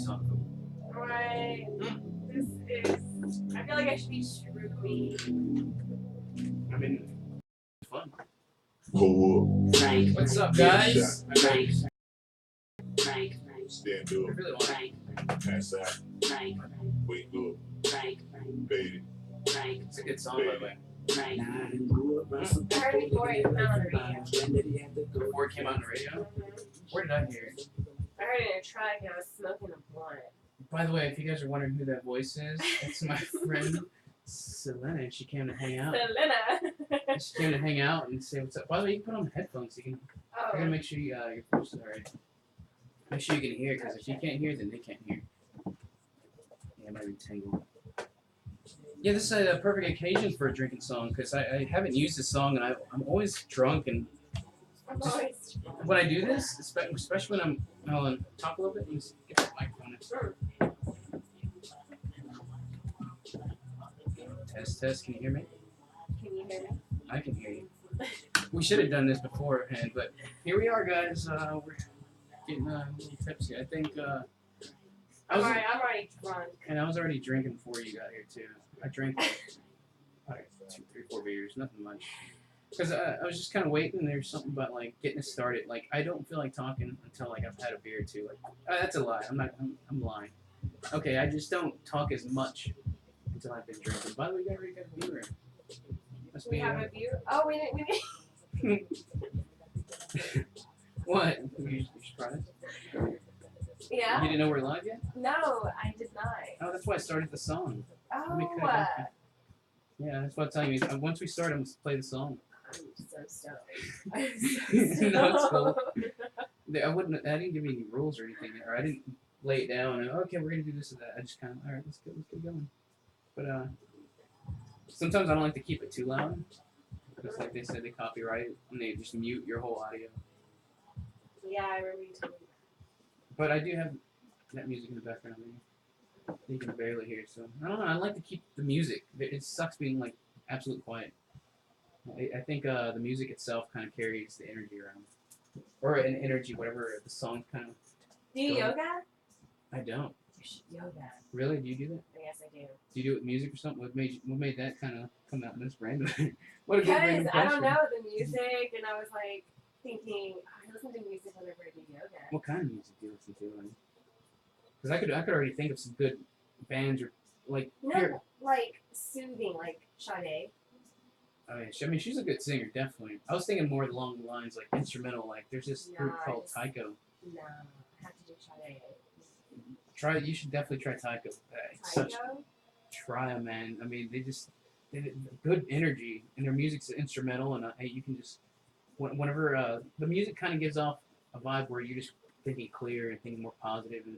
taco. Right. This is. I feel like I should be shroomy. I mean, it's fun. Frank. What's up, guys? Frank. Frank. Stand I up, really want Frank. pass out, Frank. wake up, Frank. baby. Frank. It's a good song, by the way. Frank. I heard it before it came out on the radio. Before it came out on the radio. Where did I hear it? I heard it in a truck and I was smoking a blunt. By the way, if you guys are wondering who that voice is, it's my friend Celina, and she came to hang out. Celina. She came to hang out and say what's up. By the way, you can put on headphones. So you can. I gotta Oh. make sure your voice is alright. Make sure you can hear, because if you can't hear, then they can't hear. Yeah, it might be tangled. Yeah, this is a perfect occasion for a drinking song, because I haven't used this song, and I'm always drunk, and I'm always. when I do this, especially when I'll talk a little bit, you just get the microphone. Test, can you hear me? Can you hear me? I can hear you. We should have done this beforehand, but here we are, guys. We're getting a little tipsy. I think I'm already drunk. and I was already drinking before you got here too. I drank like 2, 3, 4 beers, nothing much. Because I was just kind of waiting. There's something about like getting it started. Like I don't feel like talking until like I've had a beer or two. Like that's a lie. I'm lying. Okay, I just don't talk as much until I've been drinking. By the way, we already got a beer. Must We be have a view. Oh, we didn't. What? You surprised? Yeah. You didn't know we're live yet? No, I did not. Oh, that's why I started the song. Let me Oh, cut it off. Yeah, that's what I'm telling you. Once we start, I'm going to play the song. I'm so stoned. I'm so No, it's cool. stoned. I didn't give you any rules or anything, or I didn't lay it down and okay, we're gonna do this or that. I just kind of all right, let's get going. But sometimes I don't like to keep it too loud because, like they said, they copyright it and they just mute your whole audio. Yeah, I remember you telling me But I do have that music in the background. You can barely hear, so I don't know. I like to keep the music. It sucks being like absolute quiet. I think the music itself kind of carries the energy around, or an energy, whatever the song kind of. Do you Go. yoga? I don't. You should yoga. Really? Do you do that? Yes, I do. Do you do it with music or something? What made that kind of come out in this random? What a good Because random I question. don't know the music, and I was like thinking, I listen to music whenever I do yoga. What kind of music do you listen to? Because I could already think of some good bands or like here. No, like soothing, like Sade. Oh yeah, I mean she's a good singer, definitely. I was thinking more along the lines like instrumental. Like there's this group called Tycho. No, I have to do Sade. You should definitely try Tycho. It's such Tycho? try 'em, man. I mean they good energy and their music's instrumental and hey you can just whenever the music kind of gives off a vibe where you're just thinking clear and thinking more positive and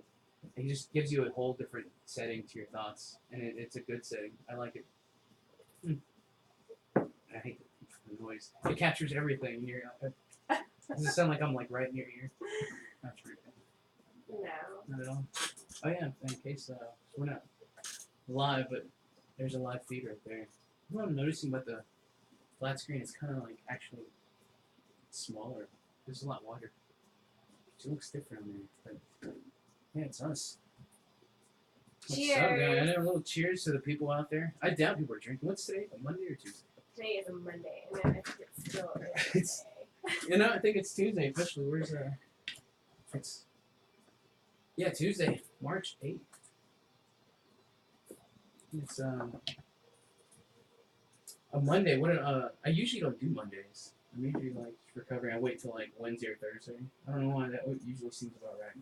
it just gives you a whole different setting to your thoughts and it's a good setting. I like it. I hate the noise. It captures everything in your. Does it sound like I'm like right in your ear? Not true. No. Not at all. Oh yeah, in case we're not live, but there's a live feed right there. What I'm noticing about the flat screen is kind of like actually smaller. There's a lot wider. It looks different on there. But yeah, it's us. What's up, guys? Cheers. A little cheers to the people out there. I doubt people are drinking. What's today? A Monday or Tuesday? Today is a Monday, and then I think it's still early It's- today. You know, I think it's Tuesday officially. Where's it's yeah, Tuesday, March 8th. It's a Monday. I usually don't do Mondays. I'm usually like recovering. I wait till like Wednesday or Thursday. I don't know why that usually seems about right.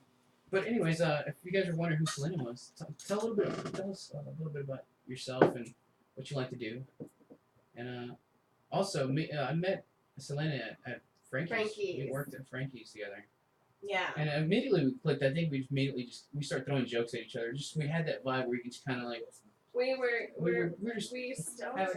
But anyways, if you guys are wondering who Celina was, tell us a little bit about yourself and what you like to do. And also, I met Celina at Frankie's. We worked at Frankie's together. Yeah. And immediately we clicked. I think we started throwing jokes at each other. We had that vibe where you can just kind of like. We Have like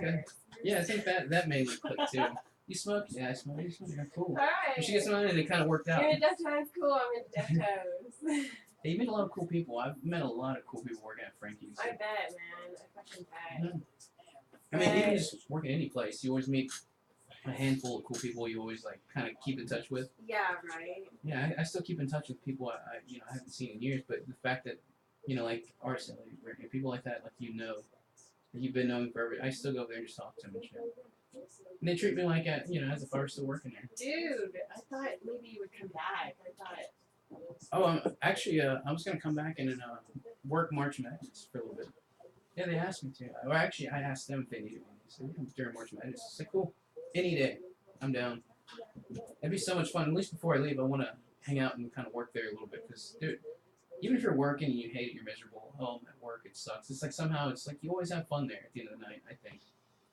a- Yeah, I think that mainly clicked too. You smoke? Yeah, I smoke. You smoke? Yeah, cool. Alright. We should get some and it kind of worked out. You're in Deftones, cool. I'm in Deftones. Hey, you met a lot of cool people. I've met a lot of cool people working at Frankie's. I bet, man. I fucking bet. I mean, even just working any place, you always meet a handful of cool people you always like kind of keep in touch with. Yeah, right. Yeah, I still keep in touch with people I haven't seen in years, but the fact that You know, like Arsenal, people like that, like that you've been knowing forever. I still go there and just talk to them and shit. And they treat me like, as if I were still working there. Dude, I thought maybe you would come back. I thought. Oh, actually, I was gonna come back and work March Madness for a little bit. Yeah, they asked me to. Or actually, I asked them if they needed me. They said, yeah, during March Madness. I said, cool. Any day. I'm down. It'd be so much fun. At least before I leave, I want to hang out and kind of work there a little bit. Because, dude, even if you're working and you hate it, you're miserable. Home at work, it sucks. It's like somehow, it's like you always have fun there at the end of the night, I think.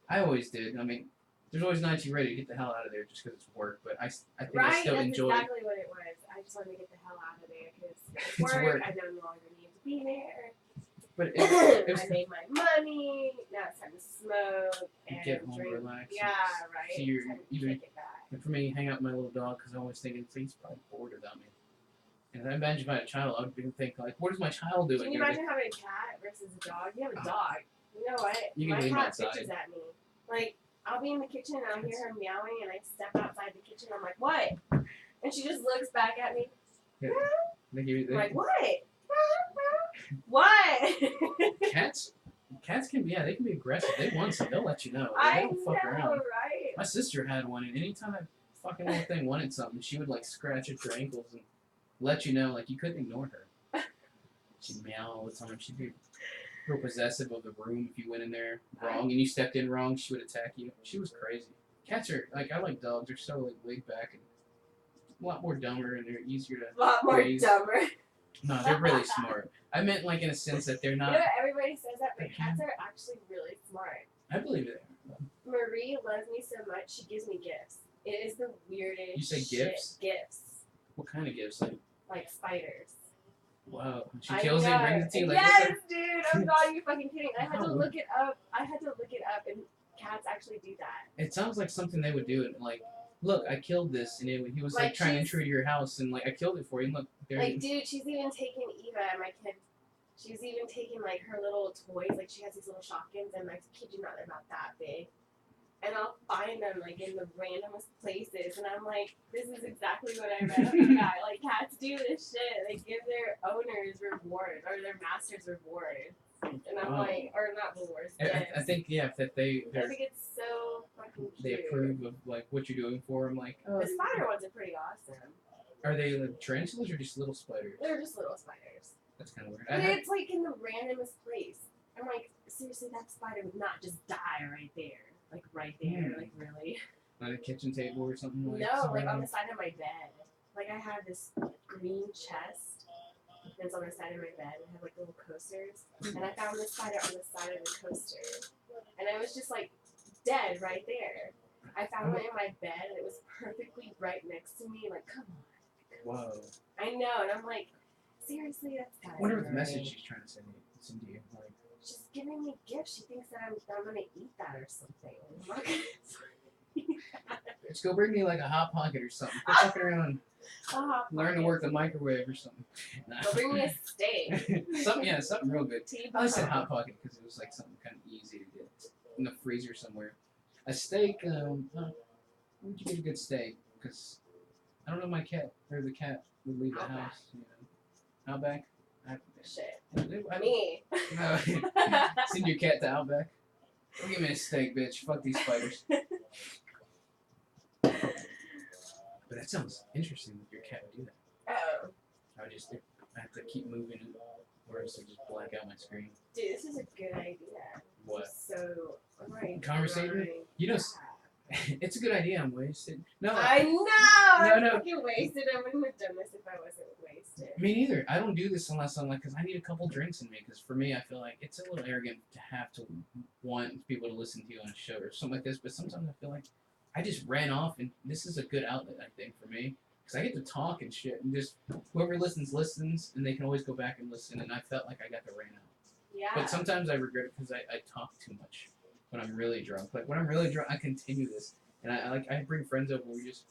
I always did. I mean, there's always nights you're ready to get the hell out of there just because it's work. But I think I still enjoy it. Right, that's exactly what it was. I just wanted to get the hell out of there because it's work. I no longer need to be there. But it was I made my money. Now it's time to smoke and get home, drink. relax. Yeah, right. See your, Time to even, take it back. and for me, hang out with my little dog because I always thinking he's probably bored without me. And I imagine if I had a child, I would think like, what is my child doing? Can you imagine having a cat versus a dog? You have a dog. You know what? You can My leave him cat outside. bitches at me. Like, I'll be in the kitchen and I'll hear her meowing and I step outside the kitchen. I'm like, what? And she just looks back at me. Yeah. I'm like, what? What? Cats can be, they can be aggressive. They want something, they'll let you know. They I don't fuck know, around. right? My sister had one, and anytime that fucking little thing wanted something, she would like scratch at your ankles and let you know, like you couldn't ignore her. She'd meow all the time. She'd be real possessive of the room if you went in there wrong and you stepped in wrong. She would attack you. She was crazy. Cats are like, I like dogs. They're so like laid back and a lot more dumber, and they're easier to A lot more raise. dumber. No, they're really smart. I meant like in a sense that they're You not. know, everybody says that, but cats are actually really smart. I believe it. Marie loves me so much, she gives me gifts. It is the weirdest You say shit. gifts? Gifts. What kind of gifts? Like spiders. Wow. She I kills it, know. brings it to you. Like, yes, dude. I'm not even fucking kidding. I had to Wow. look it up. And cats actually do that. it sounds like something they would do. And like, look, I killed this, and he was like Like, trying to she's- intrude your house, and like I killed it for you. And look, there. Like, dude, she's even taken Eva, my kid. She's even taken like her little toys. Like, she has these little shotguns, and I kid you not, they're about that big. And I'll find them like in the randomest places, and I'm like, this is exactly what I read about. Like, cats do this shit. They give their owners rewards or their masters rewards, and I'm Wow. like, or not rewards. I Gifts. think that I think it's so fucking cute. they approve of like what you're doing for them. Like, The spider ones are pretty awesome. are they like tarantulas or just little spiders? They're just little spiders. That's kind of weird. But it's like in the randomest place. I'm like, seriously, that spider would not just die right there. Like right there, like really. On a kitchen table or something like. No, like on the side of my bed. Like I have this green chest. And it's on the side of my bed. I have like little coasters. And I found this spider on the side of the coaster. And it was just like dead right there. I found one in my bed and it was perfectly right next to me. Like, come on. Whoa. I know, and I'm like, seriously, that's kind of I wonder what the message she's trying to send to you. Like, she's giving me gifts. She thinks that I'm gonna eat that or something. I'm not gonna eat that. let's go bring me like a hot pocket or something. Quit fucking around. Learn to work the microwave or something. Nah. They'll bring me a steak. something real good. Tea I said bun. hot pocket because it was like something kind of easy to get in the freezer somewhere. A steak. Where'd you get a good steak? Because I don't know, my cat or the cat would leave the Outback. house. You know, Outback. Shit. I Me. No, send your cat to Outback. Go give me a steak, bitch. Fuck these spiders. But that sounds interesting that your cat would do that. Oh, I would just I have to keep moving it, or else I just black out my screen. dude, this is a good idea. What? So, I'm already Conversating? drawing- You know, it's a good idea. I'm wasted. No, I know. No, I'm no. fucking wasted. I wouldn't have done this if I wasn't wasted. me neither. I don't do this unless I'm like, because I need a couple drinks in me. Because for me, I feel like it's a little arrogant to have to want people to listen to you on a show or something like this. But sometimes I feel like I just ran off, and this is a good outlet, I think, for me. Because I get to talk and shit, and just whoever listens, and they can always go back and listen. And I felt like I got to ran out. Yeah. But sometimes I regret it because I talk too much when I'm really drunk. Like when I'm really drunk, I continue this, and I bring friends over. We just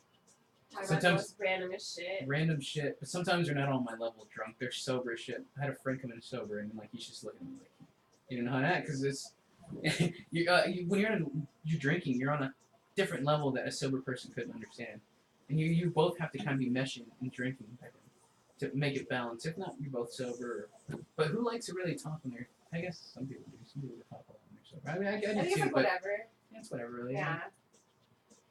Talk about the sometimes- most randomest shit. random shit. But sometimes they're not on my level of drunk. They're sober as shit. I had a friend come in sober, and like he's just looking at me like, you know how that? Because it's when you're drinking, you're on a different level that a sober person couldn't understand, and you both have to kind of be meshing and drinking. to make it balance. If not, you're both sober. But who likes to really talk when they're? I guess some people do. Some people talk a lot when they're sober. I mean, I I do think it's too, like but whatever. it's whatever, really. Yeah.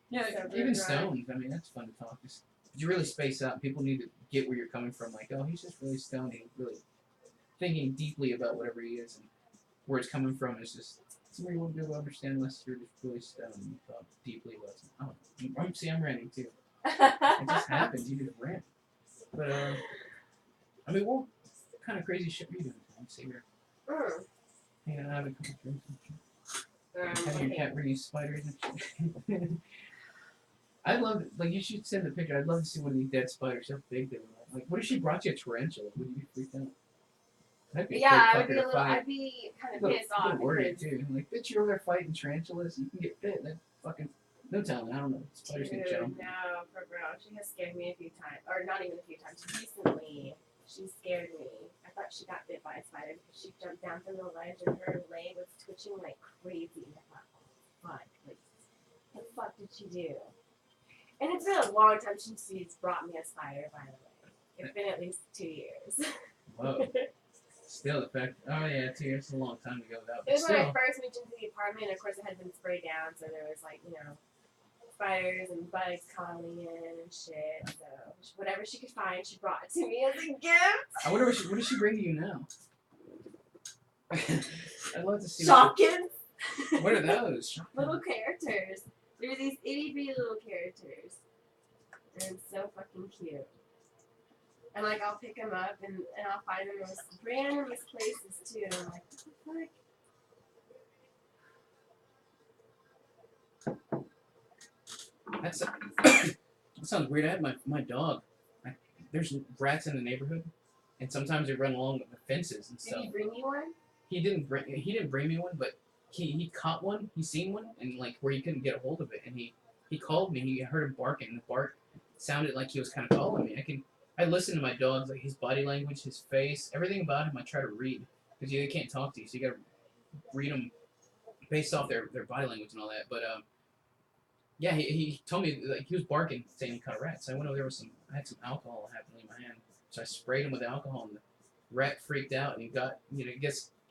Yeah, Sober, even drunk. stoned. I mean, that's fun to talk. Just you really space out. People need to get where you're coming from. Like, oh, he's just really stoned. He's really thinking deeply about whatever he is, and where it's coming from is just somebody you won't be able to understand unless you're just really stoned and you thought deeply about something. Oh, see, I'm ranting too. It just happens. You just rant. But I mean, what kind of crazy shit are you doing? You say you're hanging out, having a couple drinks and shit. Having your cat raise spiders and shit. I'd love, like, you should send a picture. I'd love to see one of these dead spiders. How big they were. Like, what if she brought you a tarantula? Would you be freaked out? That'd be a Yeah, I big would be fucker a to little. fight. I'd be kind of Little, pissed off little worried because too. Like, bitch, you're over there fighting tarantulas. You can get bit. That fucking. No telling. I don't know. Spiders can dude, jump. no, for real. She has scared me a few times, or not even a few times. Recently, she scared me. I thought she got bit by a spider because she jumped down from the ledge and her leg was twitching like crazy. I thought, oh, fuck, like, what the fuck did she do? And it's been a long time since she's brought me a spider, by the way. It's been at least 2 years. Whoa. Still the fact. Oh yeah, 2 years is a long time to go without. It But was when I still. first moved into the apartment, and of course it had been sprayed down, so there was like, spiders and bugs crawling in and shit. So whatever she could find, she brought it to me as a gift. I wonder what does she bring to you now? I'd love to see. Shopkins! What are those? Shopkins? Little characters. They're these itty bitty little characters. And it's so fucking cute. And like I'll pick them up and I'll find them in the randomest places too. And I'm like, what the That's that sounds weird. I had my dog. There's rats in the neighborhood, and sometimes they run along the fences and fuck? Did stuff. he bring you one? He didn't bring me one, but he caught one. He seen one, and like where he couldn't get a hold of it, and he called me. He heard him barking. And the bark sounded like he was kind of calling me. I listen to my dogs, like his body language, his face, everything about him. I try to read because they can't talk to you, so you gotta read them based off their body language and all that. But yeah, he told me like he was barking, saying he caught a rat. So I went over there with I had some alcohol happening in my hand, so I sprayed him with alcohol, and the rat freaked out, and he got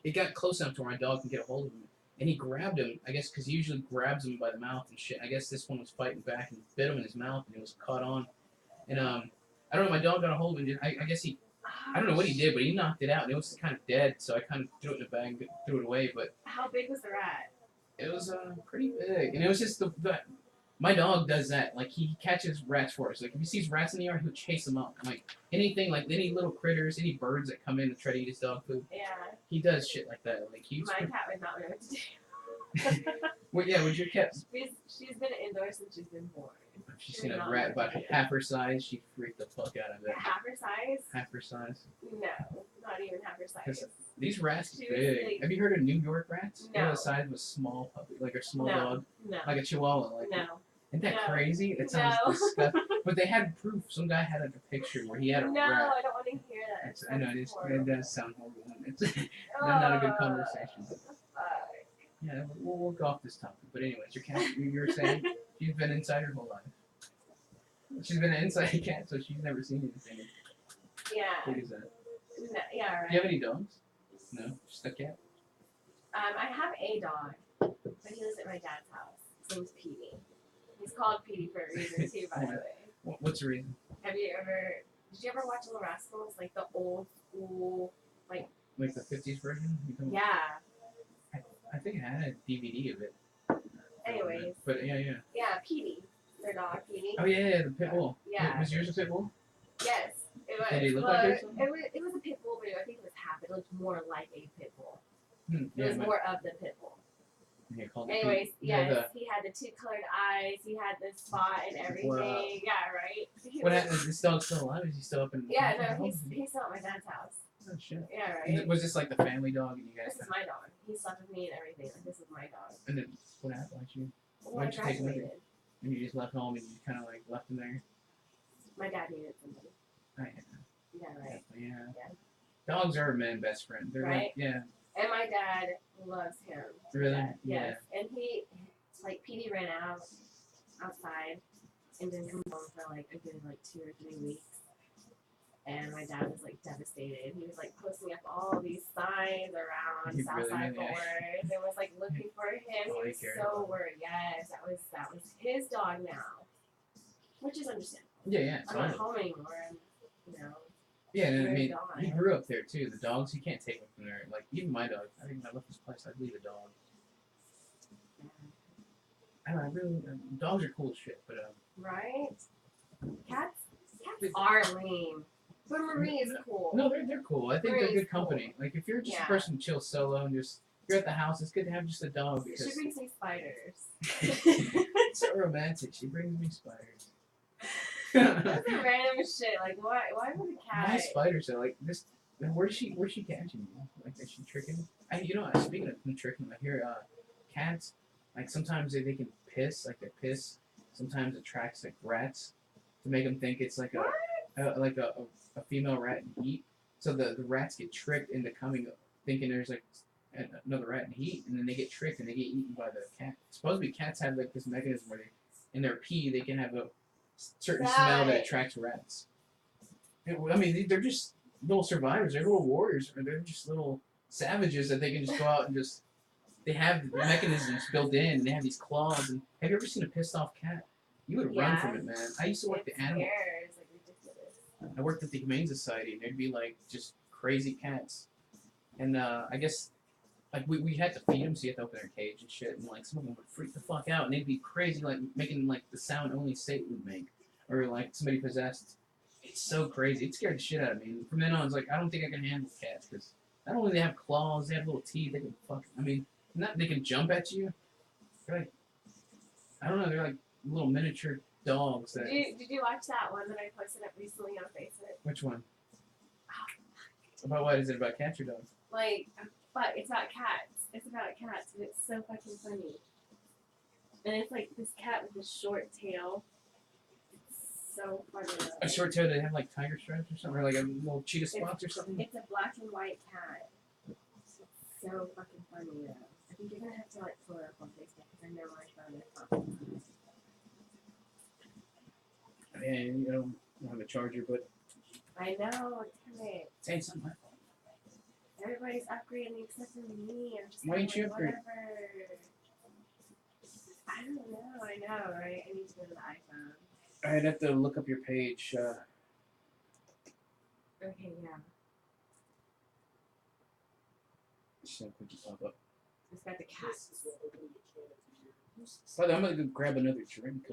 it got close enough to where my dog can get a hold of him, and he grabbed him. I guess because he usually grabs him by the mouth and shit. I guess this one was fighting back and bit him in his mouth, and it was caught on. And I don't know. My dog got a hold of him. I guess I don't know what he did, but he knocked it out, and it was kind of dead. So I kind of threw it in a bag, and threw it away. But How big was the rat? it was pretty big, and it was just the my dog does that. Like he catches rats for us. Like if he sees rats in the yard, he'll chase them up. Like anything, like any little critters, any birds that come in to try to eat his dog food, Yeah. he does shit like that. Like he's. My cat would not know what to do. Well, yeah, would your cat? She's been indoors since she's been born. If she's seen a rat about half her size, she'd freak the fuck out of it. Half her size? Half her size. No, not even half her size. 'Cause these rats are She was big. like- Have you heard of New York rats? They're No. the size of a small puppy, like a small No. dog, No. like a chihuahua. Like No. Isn't that No. crazy? It sounds No. disgusting. But they had proof. Some guy had a picture where he had a No, rat. I don't want to hear that. I know it horrible. does sound horrible. It's not a good Oh, conversation. fuck. Yeah, we'll go off this topic. But anyways, your cat, you were saying she's been inside her whole life. She's been an inside cat, so she's never seen anything. Yeah. What is that? No, yeah, right. Do you have any dogs? No, just a cat. I have a dog, but he lives at my dad's house. His name's Petey. He's called Petey for a reason too, by the way. What's the reason? Did you ever watch Little Rascals? Like the old school, Like the 50s version? yeah. I think I had a DVD of it. Anyways. But yeah. Yeah, Petey. Their dog, Petey. Oh yeah, the pit bull. Yeah. Was yours a pit bull? Yes. It was. Did he look well, like it? it was a pit bull, but I think it was half. It looked more like a pit bull. It Yeah, was more of the pit bull. yeah, called it Anyways, Pete. Yeah, yes, he had the 2 colored eyes. He had the spot and everything. Wow. Yeah, right. He What was- happened? Is this dog still alive? Is he still up in? Yeah, no, he's still at my dad's house. Oh shit. Yeah, And right. was this like the family dog, and you guys? This is my dog. He slept with me and everything. Like, this is my dog. And then what happened? Well, I Why'd you take him with you? graduated. And you just left home, and you kind of like left him there. My dad needed somebody. Yeah, right. Yeah. Yeah. Dogs are a man's best friend. They're Right? like, yeah. And my dad loves him. Really? Yeah. Yes. And like, Petey ran outside and didn't come home for like a good 2 or 3 weeks. And my dad was like devastated. He was like posting up all these signs around He Southside really Fort Worth and was like looking for him. Oh, He he was cared so about worried. Yes, that was his dog now, which is understandable. Yeah, it's I'm not fine. home anymore. I'm, you know. Yeah, and I Very mean, gone. he grew up there too. The dogs, you can't take them from there. Like, even my dog, I think when I left this place, I'd leave a dog. I don't know, I really, dogs are cool as shit, but, Right? Cats are lame. But Marie is cool. no, they're cool. I think they're Marie's good company. Like, if you're just Yeah. a person who chills solo and just, you're at the house, it's good to have just a dog She because brings me spiders. it's so romantic. She brings me spiders. That's a random shit. Like, why would a cat? My spiders are like this. Where's she catching you? Like, is she tricking? You know, speaking of tricking, I hear cats. Like sometimes they can piss. Like their piss sometimes attracts like rats to make them think it's like a female rat in heat. So the rats get tricked into thinking there's like another rat in heat, and then they get tricked and they get eaten by the cat. Supposedly cats have like this mechanism where in their pee they can have a certain smell that attracts rats. I mean, they're just little survivors. They're little warriors. Or they're just little savages that they can just go out and just. They have the mechanisms built in. And they have these claws. And have you ever seen a pissed off cat? You would run from it, man. I used to work the animal. It's like ridiculous. I worked at the Humane Society, and there'd be like just crazy cats. And I guess like we had to feed them, so you had to open their cage and shit. And like some of them would freak the fuck out, and they'd be crazy, like making like the sound only Satan would make, or like somebody possessed. It's so crazy. It scared the shit out of me. And from then on, I was like, I don't think I can handle cats because not only they have claws, they have little teeth. They can they can jump at you. They're like, I don't know. They're like little miniature dogs. That. Did you watch that one that I posted up recently on Facebook? Which one? About what? Is it about cats or dogs? Like, but it's about cats. It's about cats, and it's so fucking funny. And it's like this cat with this short tail. So funny. A short tail that have like tiger stripes or something, or like a little cheetah spots or something. It's a black and white cat. It's so fucking funny though. I think you're gonna have to like pull it up on Facebook because I know I found it. And you know, I don't have a charger, but I know, damn it. it's not my fault. Everybody's upgrading except for me. I'm just Why kinda didn't you like, upgrade? whatever. I don't know. I know, right? I need to go to the iPhone. I'd have to look up your page. Okay, yeah. So quick pop up. It's got the cats. By the way, I'm gonna go grab another drink.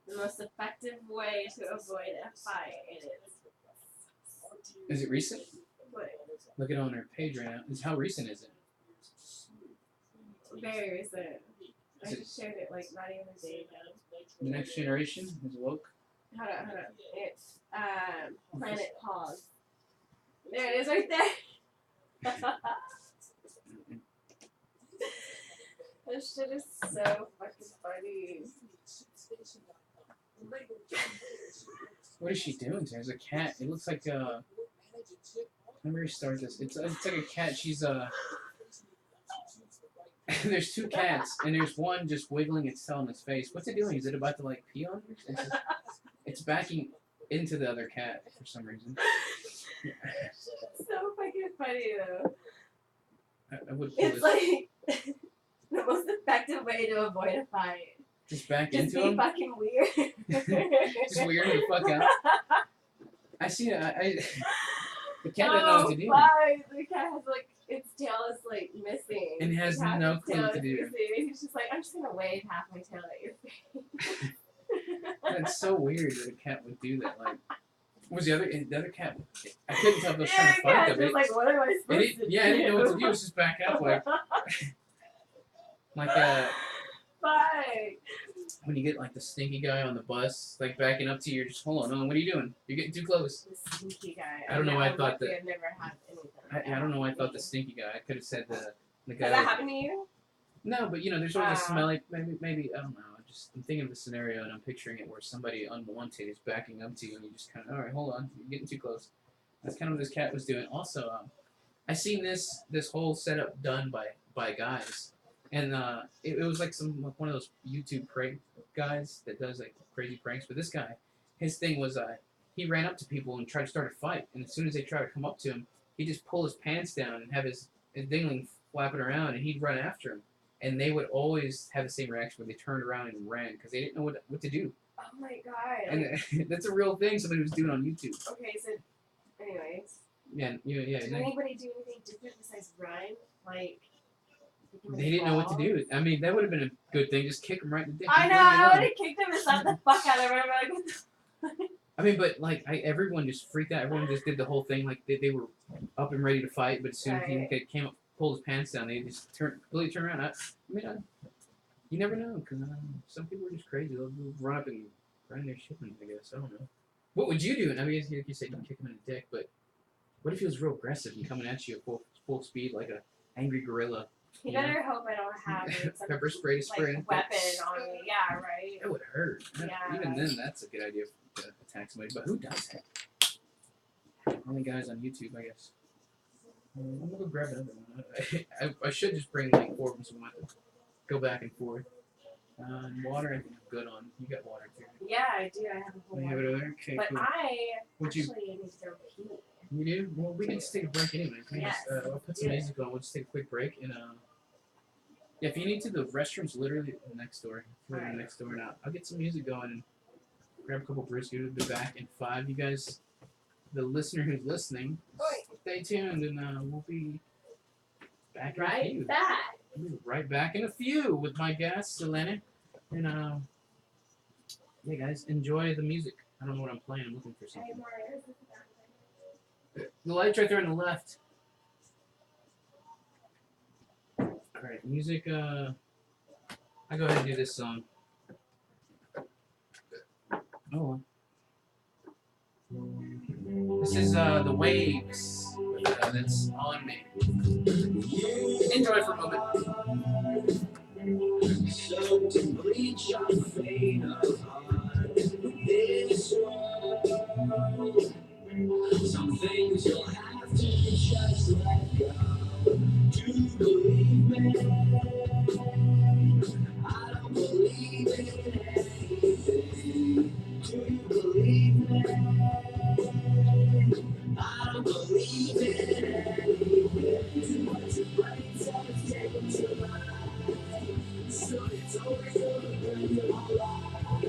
The most effective way to avoid a fight Is it recent? What? Look it on her page right now. How recent is it? Very recent. I Is it just shared it like not even a day ago. the next generation is woke? Hold on. It's Planet Pause. There it is right there. This shit is so fucking funny. What is she doing? There's a cat. It looks like let me restart this. It's like a cat. She's there's two cats, and there's one just wiggling its tail in its face. What's it doing? Is it about to like pee on her? It's backing into the other cat for some reason. So fucking funny though. I would pull It's this. like the most effective way to avoid a fight. Just back Just into be him. fucking weird. Just weird the fuck out. I see it. The cat doesn't know Oh, what to do. fuck. The cat has like its tail is like missing. And has The cat's no clue tail what to is do. missing. He's just like, I'm just gonna wave half my tail at your face. That's so weird that a cat would do that. Like, was the other cat? I couldn't tell if it was trying to fight cat's them. just like, what am I supposed to do? Yeah, I didn't know what to do. It was just back up like Fuck. when you get like the stinky guy on the bus, like backing up to you. You're just hold on, what are you doing? You're getting too close. The sneaky guy. I don't know why I I'm thought lucky that- I've never had anything. I don't know why I thought the stinky guy. I could have said the guy. Has that happened to you? No, but you know, there's always a smelly. Maybe I don't know. I'm thinking of a scenario and I'm picturing it where somebody unwanted is backing up to you and you just kind of, all right, hold on, you're getting too close. That's kind of what this cat was doing. Also, I seen this whole setup done by guys, and it was like one of those YouTube prank guys that does like crazy pranks. But this guy, his thing was he ran up to people and tried to start a fight. And as soon as they tried to come up to him, he'd just pull his pants down and have his dingling flapping around, and he'd run after him. And they would always have the same reaction where they turned around and ran because they didn't know what to do. Oh my god. And that's a real thing somebody was doing on YouTube. Okay, so, anyways. Yeah. Did anybody do anything different besides run? Like, They didn't know what to do. I mean, that would have been a good thing. Just kick him right in the dick. I know, I would have kicked him and slapped the fuck out of him. Like, what the I mean, but like, everyone just freaked out. Everyone just did the whole thing. Like they were up and ready to fight, but as soon as he came up, pulled his pants down, they just completely turned around. You never know, because some people are just crazy. They'll run up and grind their shit in, I guess. I don't know. What would you do? I mean, you said you kick him in the dick, but what if he was real aggressive and coming at you at full speed like an angry gorilla? You better hope I don't have like, some pepper spray to spray like, weapon on me. Yeah, right. That would hurt. Yeah. Even then, that's a good idea to attack somebody. But who does that? Only guys on YouTube, I guess. I'm gonna go grab another one. I should just bring like 4 of them so I have to go back and forth. Water, I think I'm good on. You got water too. Yeah, I do. I have a whole You have lot. it over there? Okay, But cool. I Would you? actually need to go pee. You do? Well, we can just take a break anyway. Yes, I'll put some music on. We'll just take a quick break. And yeah, if you need to, the restroom's literally next door. Literally next door now. I'll get some music going and grab a couple brisket. We'll be back in 5. You guys, the listener who's listening, stay tuned and we'll be back in a few. Right back. We'll be right back in a few with my guest, Celina. And yeah, guys, enjoy the music. I don't know what I'm playing. I'm looking for something. The light's right there on the left. Alright, music, I go ahead and do this song. Oh. This is, The Waves. That's on me. Enjoy for a moment. Something bleach our fate apart. This world. Some things you'll have to just let go. Do you believe me? I don't believe in anything. Do you believe me? I don't believe in anything. Too much of brain cells taken to life. So it's over when you're alive.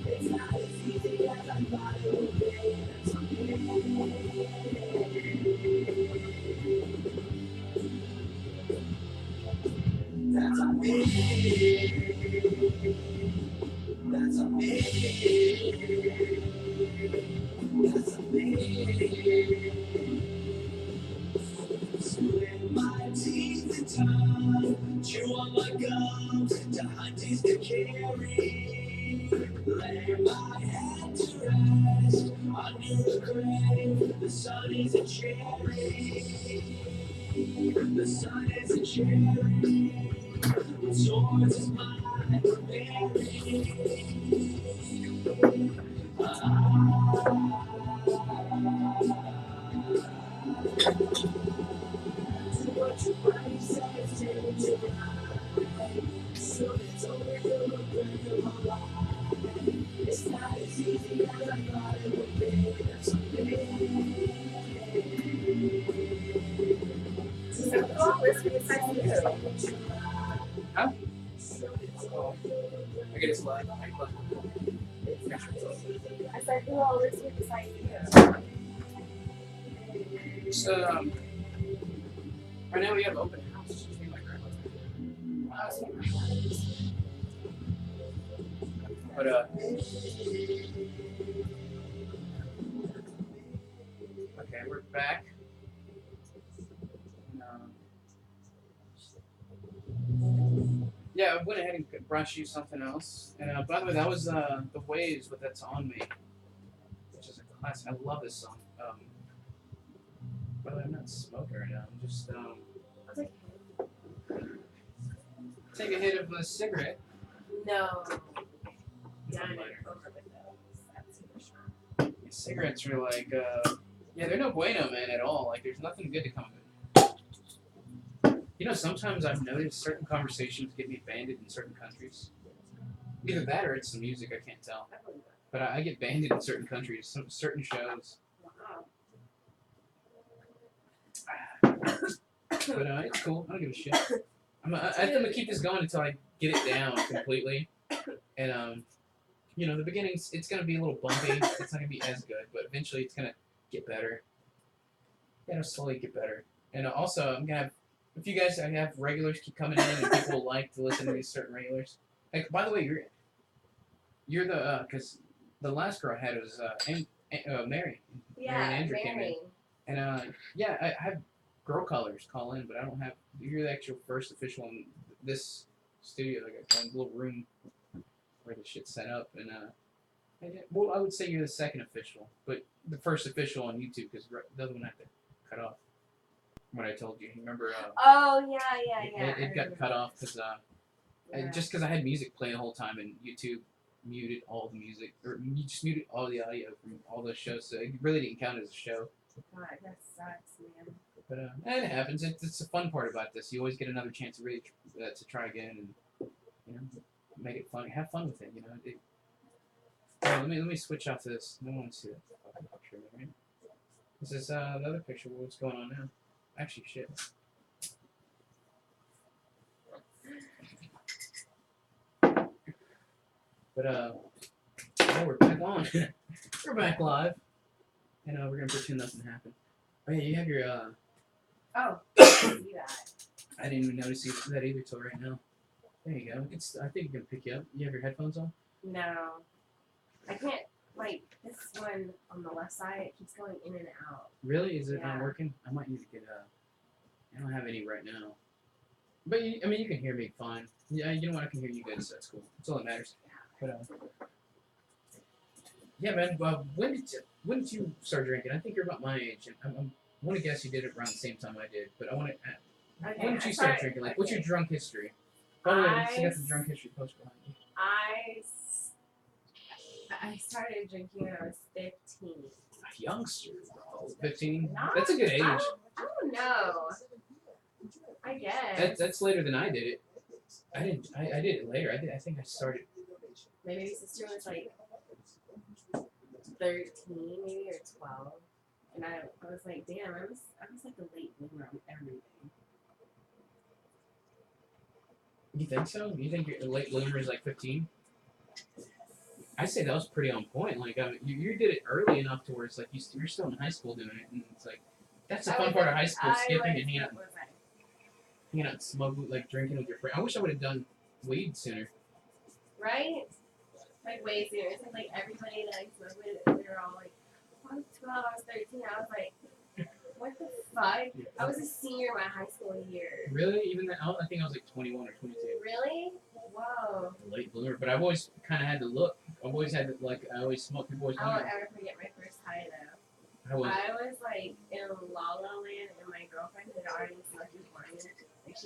It's not as easy as I thought it would be. That's okay. That's on me. That's on me. That's on me. Split my teeth and tongue, chew on my gums, to hunties to carry. Lay my head to rest under a grave. The sun is a cherry. The sun is a cherry. Swords is mine for burying. What your brain says taken to ride. So it's over when you're alive. It's not as easy as I thought it would be. That's okay. So all this besides you. Huh? I get it slide. I said, who all lives here besides you? So, right now we have open house. It's just me and my grandmother. But, okay, we're back. Yeah, I went ahead and brought you something else. And by the way, that was The Waves with That's On Me, which is a classic. I love this song. By the way, I'm not smoking right now. I'm just take a hit of a cigarette. No. Yeah, I know you're over with those. That's for sure. Cigarettes are like, yeah, they're no bueno, man, at all. Like, there's nothing good to come of it. You know, sometimes I've noticed certain conversations get me banned in certain countries. Either that or it's the music, I can't tell. But I get banned in certain countries, certain shows. Wow. But it's cool. I don't give a shit. I think I'm gonna keep this going until I get it down completely. And the beginning's it's gonna be a little bumpy. It's not gonna be as good, but eventually it's gonna get better. It'll slowly get better. And also, I'm gonna have if you guys have regulars keep coming in and people like to listen to these certain regulars. Like, by the way, you're the because the last girl I had was Mary. Mary Yeah, and Andrew came in. Mary. And yeah, I have girl callers call in, but I don't have. You're the actual first official in this studio. Like a little room where the shit's set up, and I would say you're the second official, but the first official on YouTube because the other one I had to cut off. What I told you, remember? Oh yeah. It got cut off because just because I had music playing the whole time, and YouTube muted all the music, or you just muted all the audio from all those shows, so it really didn't count as a show. God, that sucks, man. But it happens. It's the fun part about this. You always get another chance to really to try again and make it fun. Have fun with it. Let me switch off this. No one wants to see that fucking picture, right? This is the other picture. What's going on now? Actually, shit. But yeah, we're back on. We're back live, and we're gonna pretend nothing happened. Oh yeah, you have your Oh, I see that. I didn't even notice that either till right now. There you go. I think you can pick you up. You have your headphones on? No, I can't. Like this one on the left side, it keeps going in and out. Really? Is it not Yeah. working? I might need to get I don't have any right now. But you can hear me fine. Yeah, you know what? I can hear you good, so that's cool. That's all that matters. But yeah, man. When did you start drinking? I think you're about my age, and I want to guess you did it around the same time I did. But I want to. Okay, When did you start drinking? Like, what's your drunk history? By the way, you got the drunk history post behind you. I started drinking when I was 15. A youngster, bro. 15. No, That's a good age. I don't know. I guess. That's later than I did it. I did it later. I think I started. My baby sister was like 13, maybe, or 12. And I was like, damn, I was like a late bloomer on everything. You think so? You think your late bloomer is like 15? I say that was pretty on point. Like, you did it early enough to where it's like you're still in high school doing it, and it's like that's the fun part of high school, skipping and hanging out, smoking, like drinking with your friends. I wish I would have done weed sooner. Right? Like way sooner. It's like everybody that I smoked with, we were all like, I was 12, I was 13. I was like, what the fuck? Yeah. I was a senior my high school year. Really? Even that? I think I was like 21 or 22. Really? Whoa. Late bloomer, but I've always kind of had to look. I've always had to I always smoked. People always I wonder. won't ever forget my first high though. I was. I was like in La La Land, and my girlfriend had already smoked before me. Like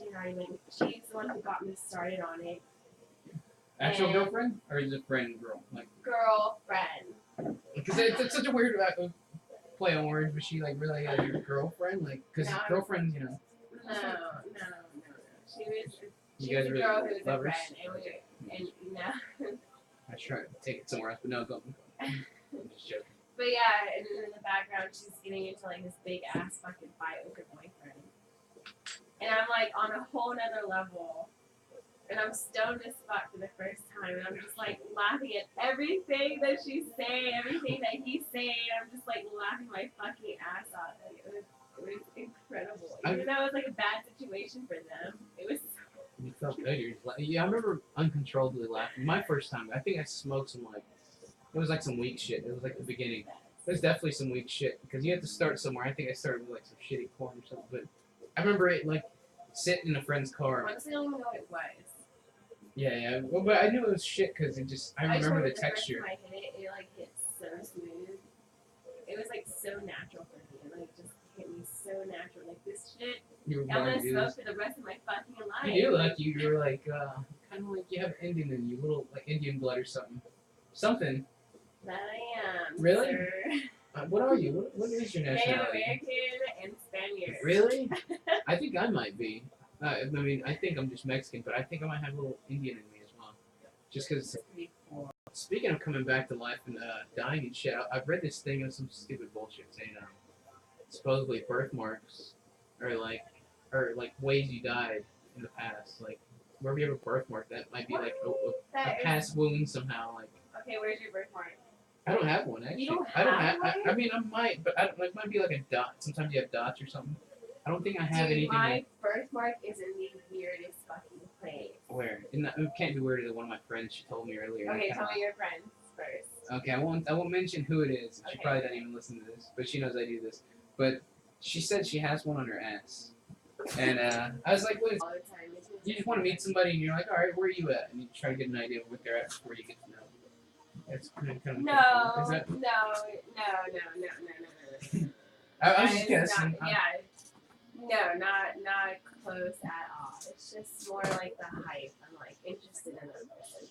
she's the one who got me started on it. Actual and- girlfriend, or is it friend girl? Like, Girlfriend. because it's such a weird play on words. Was she like really your girlfriend? Like, because No. girlfriend, No. She was. You She guys was a really girl who was a lovers? friend, and no. I try to take it somewhere else, but no, go. I'm just joking. But yeah, and then in the background, she's getting into like this big ass fucking fight with her boyfriend. And I'm like on a whole nother level. And I'm stoned as fuck for the first time. And I'm just like laughing at everything that she's saying, everything that he's saying. I'm just like laughing my fucking ass off. Like, it was incredible. Even though it was like a bad situation for them, it was. You felt good. You're just yeah, I remember uncontrollably laughing. My first time, I think I smoked some it was like some weak shit. It was like the beginning. There's definitely some weak shit because you have to start somewhere. I think I started with like some shitty corn or something. But I remember it like sitting in a friend's car. Honestly, I don't even know what it was. Yeah. Well, but I knew it was shit because I remember the texture. I hit it, it like hit so smooth. It was like so natural for me. It like just hit me so natural. Like this shit, You were I'm born gonna to do smoke this. for the rest of my fucking life. You do like you're like kind of like you have Indian in you, little like Indian blood or something. Something. That I am. Really? Sir. What are you? What is your Native nationality? American and Spaniard. Really? I think I might be. I mean, I think I'm just Mexican, but I think I might have a little Indian in me as well. Just because Pretty cool. speaking of coming back to life and dying and shit, I've read this thing of some stupid bullshit saying supposedly birthmarks or like ways you died in the past, like wherever you have a birthmark, that might be like a past wound somehow. Like, Okay, where's your birthmark? I don't have one actually. You don't I don't have have. one? I mean, I might, but I don't, like might be like a dot. Sometimes you have dots or something. I don't think I have Dude, anything. my Like, birthmark is in the weirdest fucking place. where? It can't be weirder than one of my friends. She told me earlier. Okay, tell me your friends first. Okay, I won't mention who it is. She Okay. probably doesn't even listen to this, but she knows I do this. But she said she has one on her ass, and I was like, "What is?" All the time. You just want to meet somebody, and you're like, "All right, where are you at?" And you try to get an idea of what they're at before you get to know. That's kind of No, Is that? no. I was just That is guessing. not- yeah. No, not close at all. It's just more like the hype. I'm like interested in that person.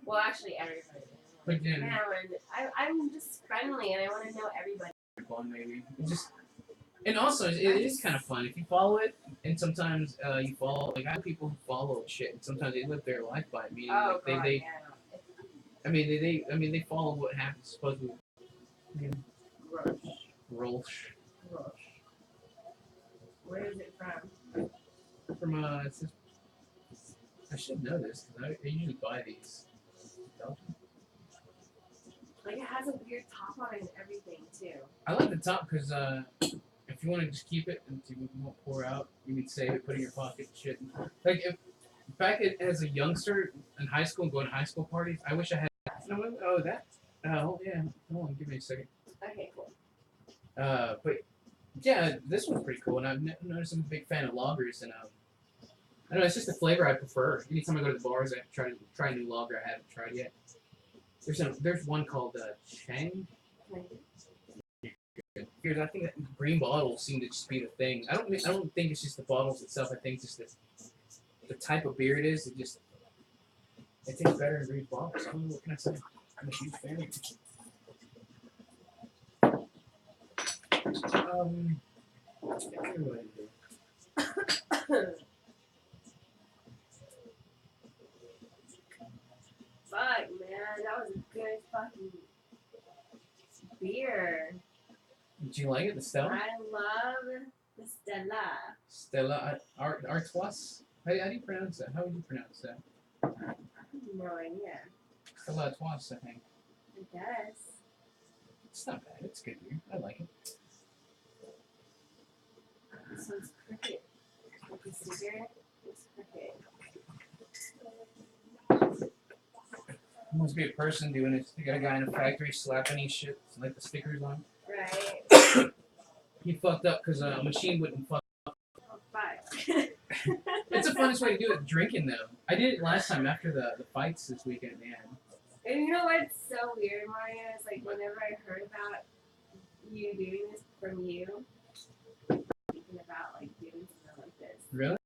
Well, actually, everybody. But then, Yeah, I'm just friendly and I want to know everybody. fun maybe. It just. And also, it is kind of fun if you follow it, and sometimes you follow. Like I have people who follow shit, and sometimes they live their life by it. Meaning, Oh like, God, they yeah. I mean, they follow what happens supposedly. Rolsh. Where is it from? From it says, I should know this because I usually buy these. Belgium. Like it has a weird top on it and everything too. I like the top because if you want to just keep it and you won't pour out, you can save it, put it in your pocket, and shit. Like if back as a youngster in high school, going to high school parties, I wish I had. Oh, that. Oh yeah. Hold on, give me a second. Okay, cool. But yeah, this one's pretty cool, and I've noticed I'm a big fan of lagers, and I don't know, it's just the flavor I prefer. Anytime I go to the bars, I try a new lager I haven't tried yet. There's one called Chang. Here's, I think that green bottles seem to just be the thing. I don't think it's just the bottles itself. I think just the type of beer it is. It tastes better in green bottles. I don't know, what can I say? I'm a huge fan. I can't remember what I do. Fuck, man, that was a good fucking beer. Did you like it, the Stella? I love the Stella. Stella Artois? How do you pronounce that? How would you pronounce that? I have no idea. Stella Artois, I think. I guess. It's not bad. It's good beer. I like it. This one's cricket. Cricket cigarette. It's cricket. Must be a person doing it. You got a guy in a factory slapping his shit, like the stickers on. Right. He fucked up because a machine wouldn't fuck. Oh, fuck. It's the funnest way to do it. Drinking though. I did it last time after the fights this weekend. Man. And you know what's so weird, Mario? Is like whenever I heard about you doing this from you, thinking about like doing something like this. Really?